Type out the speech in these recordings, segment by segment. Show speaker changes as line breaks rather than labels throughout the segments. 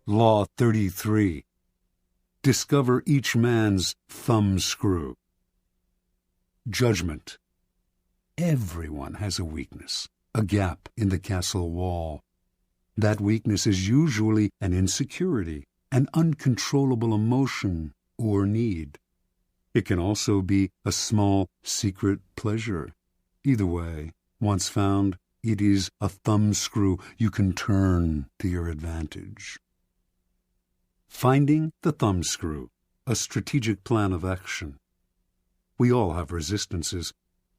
Law 33. Discover each man's thumbscrew. Judgment. Everyone has a weakness, a gap in the castle wall. That weakness is usually an insecurity, an uncontrollable emotion or need. It can also be a small secret pleasure. Either way, once found, it is a thumbscrew you can turn to your advantage. Finding the thumbscrew, a strategic plan of action. We all have resistances.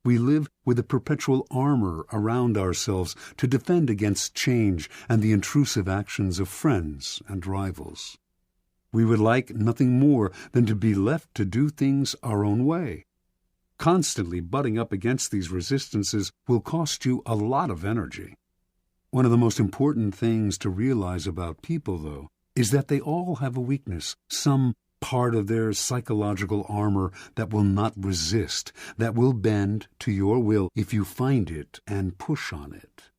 We live with a perpetual armor around ourselves to defend against change and the intrusive actions of friends and rivals. We would like nothing more than to be left to do things our own way. Constantly butting up against these resistances will cost you a lot of energy. One of the most important things to realize about people, though, is that they all have a weakness, some part of their psychological armor that will not resist, that will bend to your will if you find it and push on it.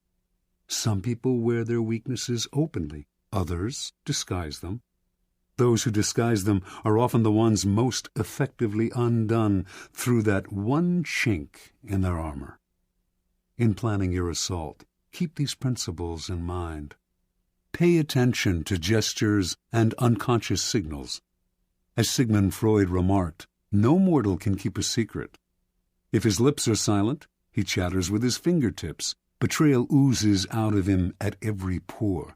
Some people wear their weaknesses openly, others disguise them. Those who disguise them are often the ones most effectively undone through that one chink in their armor. In planning your assault, keep these principles in mind. Pay attention to gestures and unconscious signals. As Sigmund Freud remarked, no mortal can keep a secret. If his lips are silent, he chatters with his fingertips. Betrayal oozes out of him at every pore.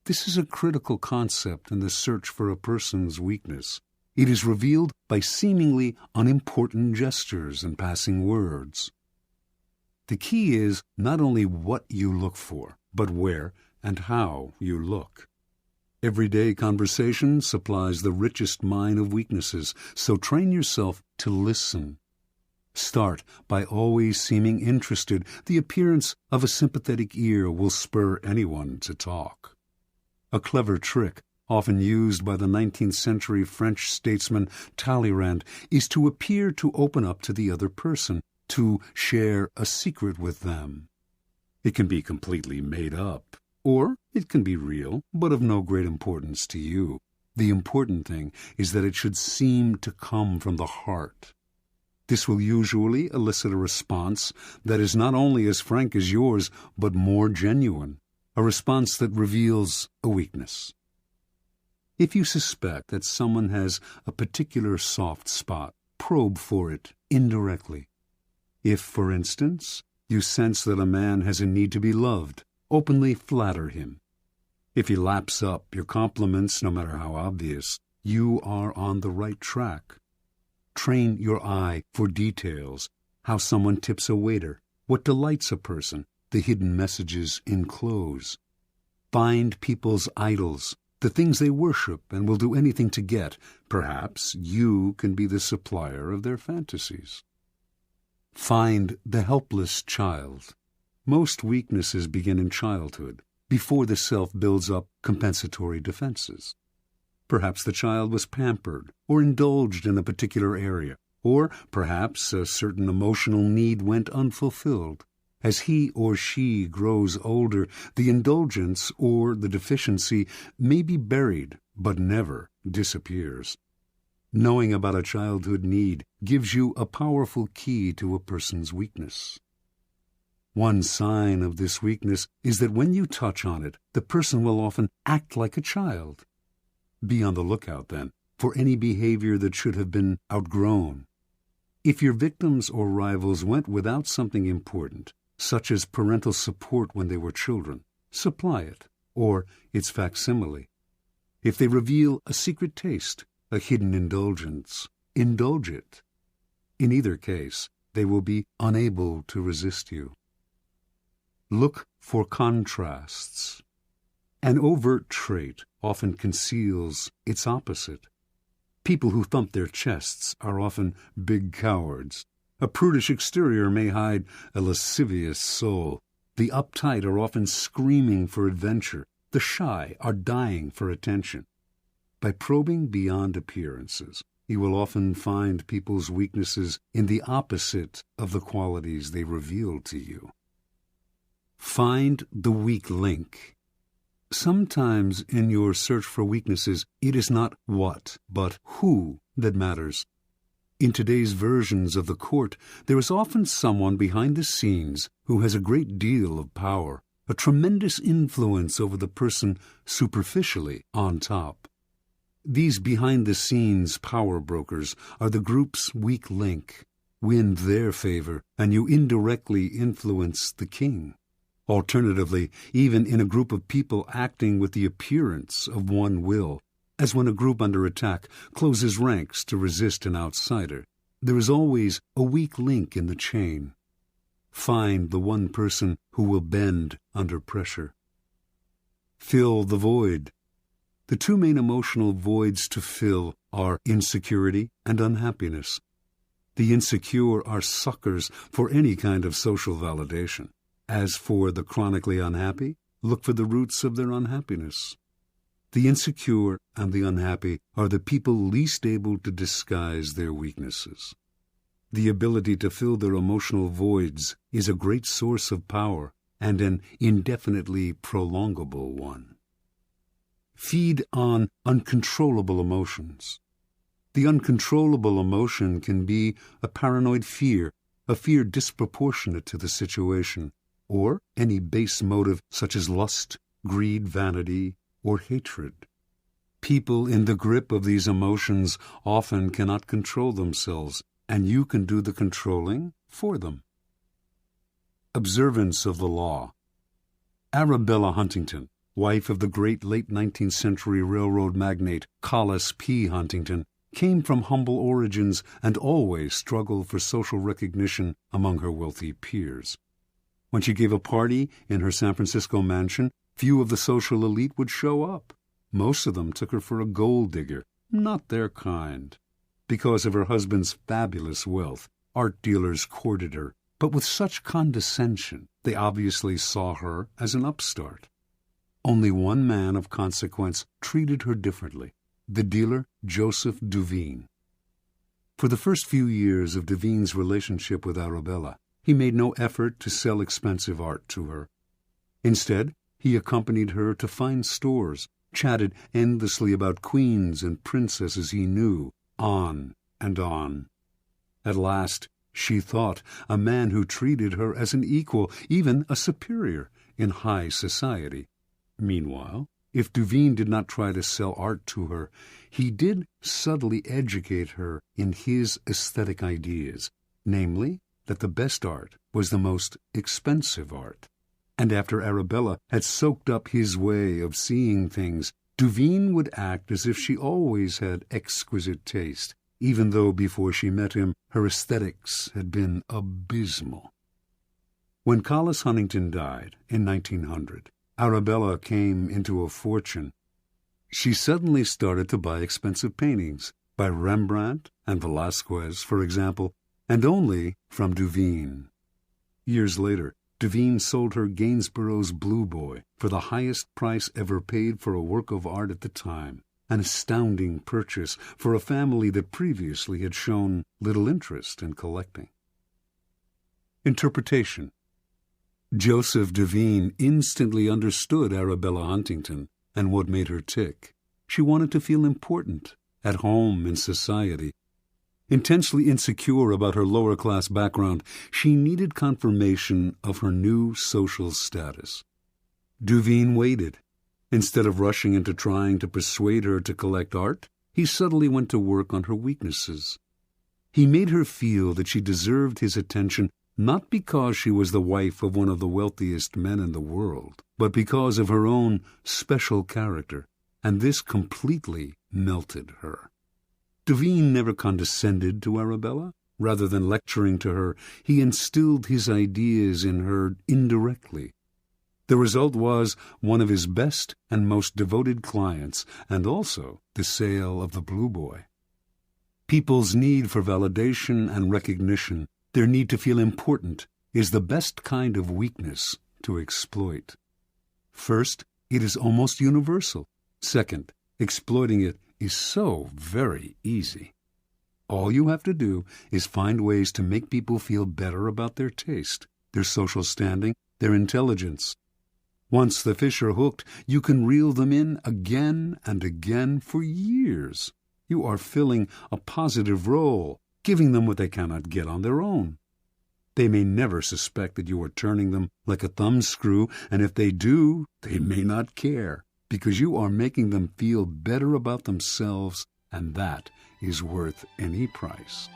This is a critical concept in the search for a person's weakness. It is revealed by seemingly unimportant gestures and passing words. The key is not only what you look for, but where and how you look. Everyday conversation supplies the richest mine of weaknesses, so train yourself to listen. Start by always seeming interested. The appearance of a sympathetic ear will spur anyone to talk. A clever trick, often used by the 19th century French statesman Talleyrand, is to appear to open up to the other person, to share a secret with them. It can be completely made up, or it can be real, but of no great importance to you. The important thing is that it should seem to come from the heart. This will usually elicit a response that is not only as frank as yours, but more genuine, a response that reveals a weakness. If you suspect that someone has a particular soft spot, probe for it indirectly. If, for instance, you sense that a man has a need to be loved, openly flatter him. If he laps up your compliments, no matter how obvious, you are on the right track. Train your eye for details, how someone tips a waiter, what delights a person, the hidden messages in clothes. Find people's idols, the things they worship and will do anything to get. Perhaps you can be the supplier of their fantasies. Find the helpless child. Most weaknesses begin in childhood, before the self builds up compensatory defenses. Perhaps the child was pampered or indulged in a particular area, or perhaps a certain emotional need went unfulfilled. As he or she grows older, the indulgence or the deficiency may be buried, but never disappears. Knowing about a childhood need gives you a powerful key to a person's weakness. One sign of this weakness is that when you touch on it, the person will often act like a child. Be on the lookout, then, for any behavior that should have been outgrown. If your victims or rivals went without something important, such as parental support when they were children, supply it, or its facsimile. If they reveal a secret taste, a hidden indulgence, indulge it. In either case, they will be unable to resist you. Look for contrasts. An overt trait often conceals its opposite. People who thump their chests are often big cowards. A prudish exterior may hide a lascivious soul. The uptight are often screaming for adventure. The shy are dying for attention. By probing beyond appearances, you will often find people's weaknesses in the opposite of the qualities they reveal to you. Find the weak link. Sometimes in your search for weaknesses, it is not what, but who that matters. In today's versions of the court, there is often someone behind the scenes who has a great deal of power, a tremendous influence over the person superficially on top. These behind-the-scenes power brokers are the group's weak link. Win their favor, and you indirectly influence the king. Alternatively, even in a group of people acting with the appearance of one will, as when a group under attack closes ranks to resist an outsider, there is always a weak link in the chain. Find the one person who will bend under pressure. Fill the void. The two main emotional voids to fill are insecurity and unhappiness. The insecure are suckers for any kind of social validation. As for the chronically unhappy, look for the roots of their unhappiness. The insecure and the unhappy are the people least able to disguise their weaknesses. The ability to fill their emotional voids is a great source of power and an indefinitely prolongable one. Feed on uncontrollable emotions. The uncontrollable emotion can be a paranoid fear, a fear disproportionate to the situation, or any base motive such as lust, greed, vanity, or hatred. People in the grip of these emotions often cannot control themselves, and you can do the controlling for them. Observance of the law. Arabella Huntington, wife of the great late 19th century railroad magnate Collis P. Huntington, came from humble origins and always struggled for social recognition among her wealthy peers. When she gave a party in her San Francisco mansion, few of the social elite would show up. Most of them took her for a gold digger, not their kind. Because of her husband's fabulous wealth, art dealers courted her, but with such condescension, they obviously saw her as an upstart. Only one man of consequence treated her differently, the dealer Joseph Duveen. For the first few years of Duveen's relationship with Arabella, he made no effort to sell expensive art to her. Instead, he accompanied her to fine stores, chatted endlessly about queens and princesses he knew, on and on. At last, she thought, a man who treated her as an equal, even a superior, in high society. Meanwhile, if Duveen did not try to sell art to her, he did subtly educate her in his aesthetic ideas, namely, that the best art was the most expensive art. And after Arabella had soaked up his way of seeing things, Duveen would act as if she always had exquisite taste, even though before she met him her aesthetics had been abysmal. When Collis Huntington died in 1900, Arabella came into a fortune. She suddenly started to buy expensive paintings, by Rembrandt and Velázquez, for example, and only from Duveen. Years later, Duveen sold her Gainsborough's Blue Boy for the highest price ever paid for a work of art at the time, an astounding purchase for a family that previously had shown little interest in collecting. Interpretation. Joseph Duveen instantly understood Arabella Huntington and what made her tick. She wanted to feel important, at home in society. Intensely insecure about her lower-class background, she needed confirmation of her new social status. Duveen waited. Instead of rushing into trying to persuade her to collect art, he subtly went to work on her weaknesses. He made her feel that she deserved his attention not because she was the wife of one of the wealthiest men in the world, but because of her own special character, and this completely melted her. Duveen never condescended to Arabella. Rather than lecturing to her, he instilled his ideas in her indirectly. The result was one of his best and most devoted clients, and also the sale of the Blue Boy. People's need for validation and recognition, their need to feel important, is the best kind of weakness to exploit. First, it is almost universal. Second, exploiting it is so very easy. All you have to do is find ways to make people feel better about their taste, their social standing, their intelligence. Once the fish are hooked, you can reel them in again and again for years. You are filling a positive role, giving them what they cannot get on their own. They may never suspect that you are turning them like a thumbscrew, and if they do, they may not care, because you are making them feel better about themselves, and that is worth any price.